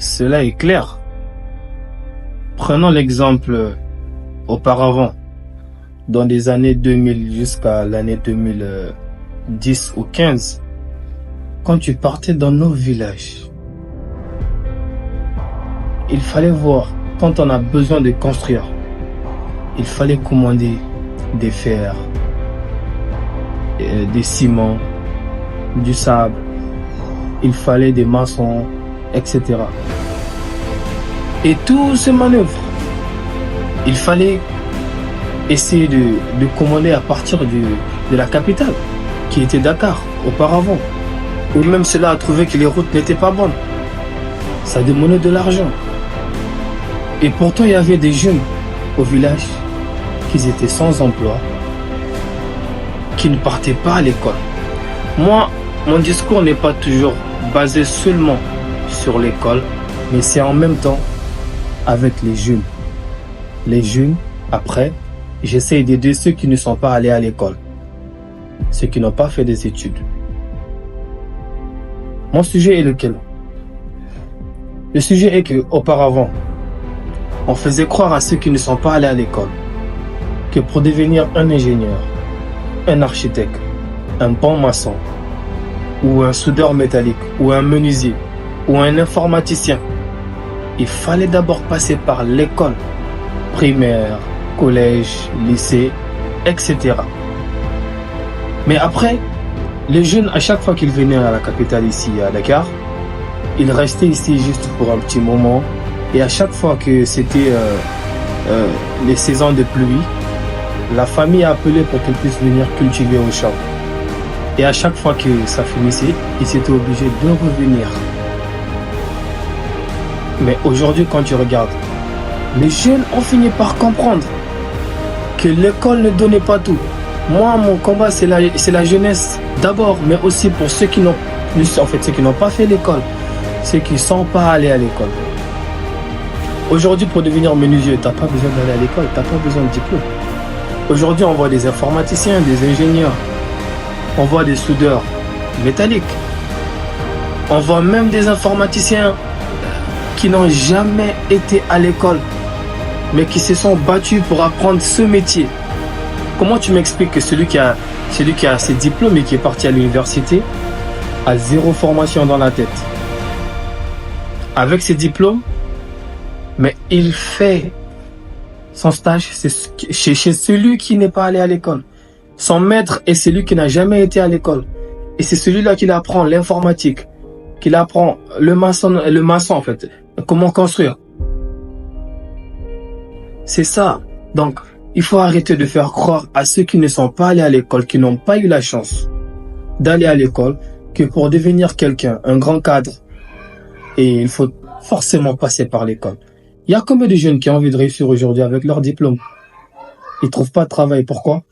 Cela est clair. Prenons l'exemple auparavant, dans les années 2000 jusqu'à l'année 2010 ou 15, quand tu partais dans nos villages, il fallait voir, quand on a besoin de construire, il fallait commander des fers, des ciments, du sable, il fallait des maçons, etc. Et toutes ces manœuvres, il fallait essayer de commander à partir de la capitale, qui était Dakar, auparavant. Ou même cela a trouvé que les routes n'étaient pas bonnes. Ça demandait de l'argent. Et pourtant, il y avait des jeunes au village qui étaient sans emploi, qui ne partaient pas à l'école. Moi, mon discours n'est pas toujours basé seulement sur l'école, mais c'est en même temps avec les jeunes. Les jeunes, après, j'essaie d'aider ceux qui ne sont pas allés à l'école, ceux qui n'ont pas fait des études. Mon sujet est lequel? Le sujet est que, auparavant, on faisait croire à ceux qui ne sont pas allés à l'école que pour devenir un ingénieur, un architecte, un bon maçon, ou un soudeur métallique, ou un menuisier, ou un informaticien, il fallait d'abord passer par l'école, primaire, collège, lycée, etc. Mais après, les jeunes, à chaque fois qu'ils venaient à la capitale ici, à Dakar, ils restaient ici juste pour un petit moment. Et à chaque fois que c'était les saisons de pluie, la famille appelait pour qu'ils puissent venir cultiver au champ. Et à chaque fois que ça finissait, ils étaient obligés de revenir. Mais aujourd'hui, quand tu regardes, les jeunes ont fini par comprendre que l'école ne donnait pas tout. Moi, mon combat, c'est la jeunesse d'abord, mais aussi pour ceux qui n'ont pas fait l'école, ceux qui ne sont pas allés à l'école. Aujourd'hui, pour devenir menuisier, tu n'as pas besoin d'aller à l'école, tu n'as pas besoin de diplôme. Aujourd'hui, on voit des informaticiens, des ingénieurs, on voit des soudeurs métalliques, on voit même des informaticiens qui n'ont jamais été à l'école, mais qui se sont battus pour apprendre ce métier. Comment tu m'expliques que celui qui a ses diplômes et qui est parti à l'université a zéro formation dans la tête? Avec ses diplômes, mais il fait son stage chez celui qui n'est pas allé à l'école. Son maître est celui qui n'a jamais été à l'école. Et c'est celui-là qui apprend l'informatique, qui apprend le maçon en fait, comment construire. C'est ça. Donc, il faut arrêter de faire croire à ceux qui ne sont pas allés à l'école, qui n'ont pas eu la chance d'aller à l'école, que pour devenir quelqu'un, un grand cadre, et il faut forcément passer par l'école. Il y a combien de jeunes qui ont envie de réussir aujourd'hui avec leur diplôme? Ils ne trouvent pas de travail. Pourquoi?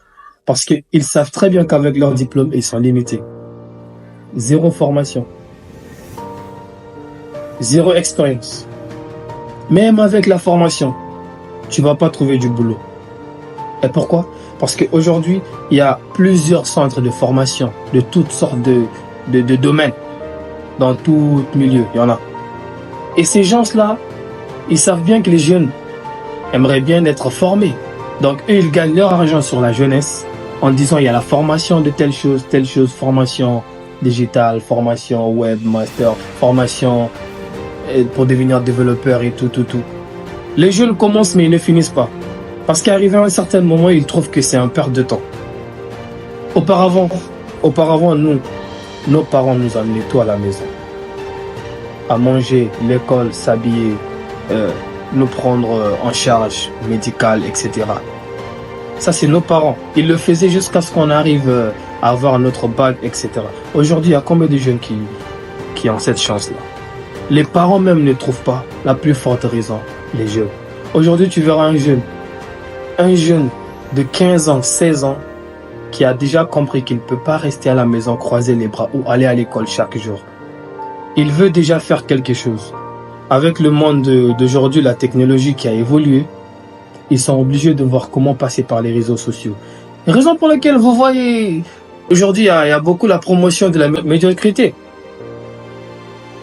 Parce qu'ils savent très bien qu'avec leur diplôme, ils sont limités. Zéro formation. Zéro expérience. Même avec la formation, tu ne vas pas trouver du boulot. Et pourquoi? Parce qu'aujourd'hui, il y a plusieurs centres de formation de toutes sortes de domaines. Dans tout milieu, il y en a. Et ces gens-là, ils savent bien que les jeunes aimeraient bien être formés. Donc eux, ils gagnent leur argent sur la jeunesse en disant il y a la formation de telle chose, formation digitale, formation web, master, formation pour devenir développeur et tout. Les jeunes commencent mais ils ne finissent pas. Parce qu'arrivé à un certain moment, ils trouvent que c'est un perte de temps. Auparavant, nos parents nous amenaient tout à la maison. À manger, l'école, s'habiller, nous prendre en charge médicale, etc. Ça, c'est nos parents. Ils le faisaient jusqu'à ce qu'on arrive à avoir notre bac, etc. Aujourd'hui, il y a combien de jeunes qui ont cette chance-là? Les parents même ne trouvent pas la plus forte raison, les jeunes. Aujourd'hui, tu verras un jeune de 15 ans, 16 ans, qui a déjà compris qu'il ne peut pas rester à la maison, croiser les bras ou aller à l'école chaque jour. Il veut déjà faire quelque chose. Avec le monde d'aujourd'hui, la technologie qui a évolué, ils sont obligés de voir comment passer par les réseaux sociaux. Raison pour laquelle vous voyez, aujourd'hui, il y a beaucoup la promotion de la médiocrité.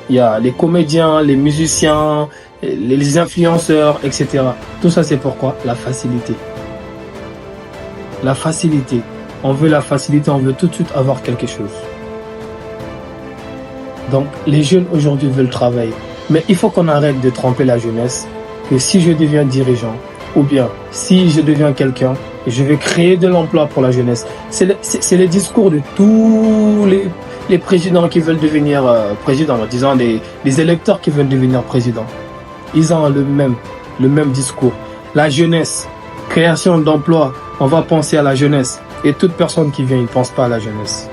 Il y a les comédiens, les musiciens, les influenceurs, etc. Tout ça, c'est pourquoi? La facilité. La facilité. On veut la facilité, on veut tout de suite avoir quelque chose. Donc, les jeunes aujourd'hui veulent travailler. Mais il faut qu'on arrête de tromper la jeunesse, que si je deviens dirigeant, ou bien si je deviens quelqu'un, je vais créer de l'emploi pour la jeunesse. C'est le discours de tous les présidents qui veulent devenir présidents, disons les électeurs qui veulent devenir présidents. Ils ont le même discours. La jeunesse, création d'emplois, on va penser à la jeunesse. Et toute personne qui vient, ils ne pense pas à la jeunesse.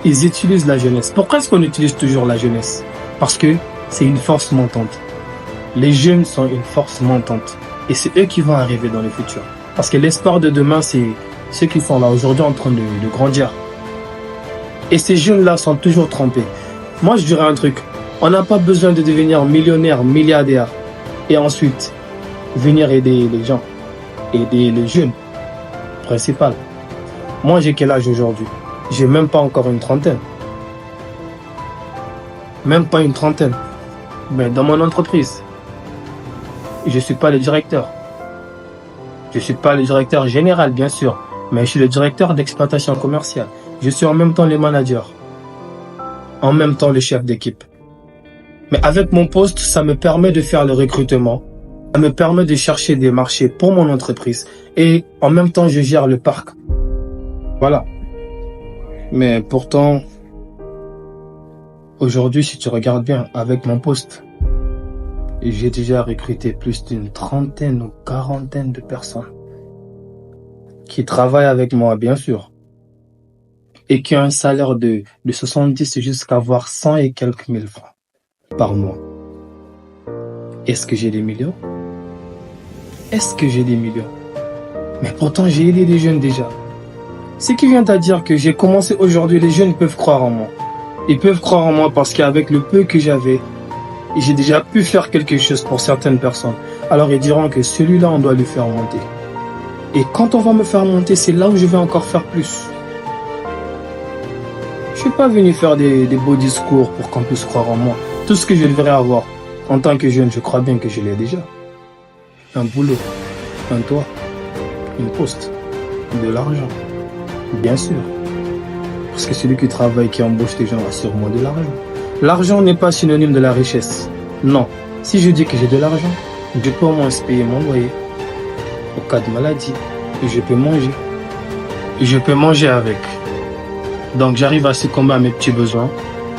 Ils utilisent la jeunesse. Pourquoi est-ce qu'on utilise toujours la jeunesse? Parce que c'est une force montante. Les jeunes sont une force montante. Et c'est eux qui vont arriver dans le futur. Parce que l'espoir de demain, c'est ceux qui sont là aujourd'hui en train de grandir. Et ces jeunes-là sont toujours trompés. Moi, je dirais un truc. On n'a pas besoin de devenir millionnaire, milliardaire. Et ensuite, venir aider les gens. Aider les jeunes. Principal. Moi, j'ai quel âge aujourd'hui? J'ai même pas encore une trentaine. Même pas une trentaine. Mais dans mon entreprise, je suis pas le directeur. Je suis pas le directeur général, bien sûr. Mais je suis le directeur d'exploitation commerciale. Je suis en même temps le manager. En même temps le chef d'équipe. Mais avec mon poste, ça me permet de faire le recrutement. Ça me permet de chercher des marchés pour mon entreprise. Et en même temps, je gère le parc. Voilà. Mais pourtant, aujourd'hui, si tu regardes bien, avec mon poste, j'ai déjà recruté plus d'une trentaine ou quarantaine de personnes qui travaillent avec moi, bien sûr, et qui ont un salaire de 70 jusqu'à avoir 100 et quelques mille francs par mois. Est-ce que j'ai des millions? Est-ce que j'ai des millions? Mais pourtant, j'ai aidé des jeunes déjà. Ce qui vient à dire que j'ai commencé aujourd'hui, les jeunes peuvent croire en moi. Ils peuvent croire en moi parce qu'avec le peu que j'avais, j'ai déjà pu faire quelque chose pour certaines personnes. Alors ils diront que celui-là, on doit lui faire monter. Et quand on va me faire monter, c'est là où je vais encore faire plus. Je suis pas venu faire des beaux discours pour qu'on puisse croire en moi. Tout ce que je devrais avoir en tant que jeune, je crois bien que je l'ai déjà. Un boulot, un toit, une poste, de l'argent. Bien sûr. Parce que celui qui travaille, qui embauche des gens a sûrement de l'argent. L'argent n'est pas synonyme de la richesse. Non. Si je dis que j'ai de l'argent, je peux au moins payer mon loyer. Au cas de maladie, je peux manger. Et je peux manger avec. Donc j'arrive à succomber à mes petits besoins.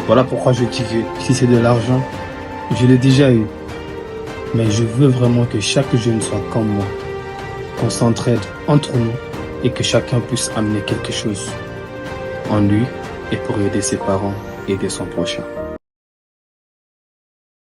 Voilà pourquoi je dis que si c'est de l'argent, je l'ai déjà eu. Mais je veux vraiment que chaque jeune soit comme moi. Qu'on s'entraide entre nous et que chacun puisse amener quelque chose en lui et pour aider ses parents, aider son prochain.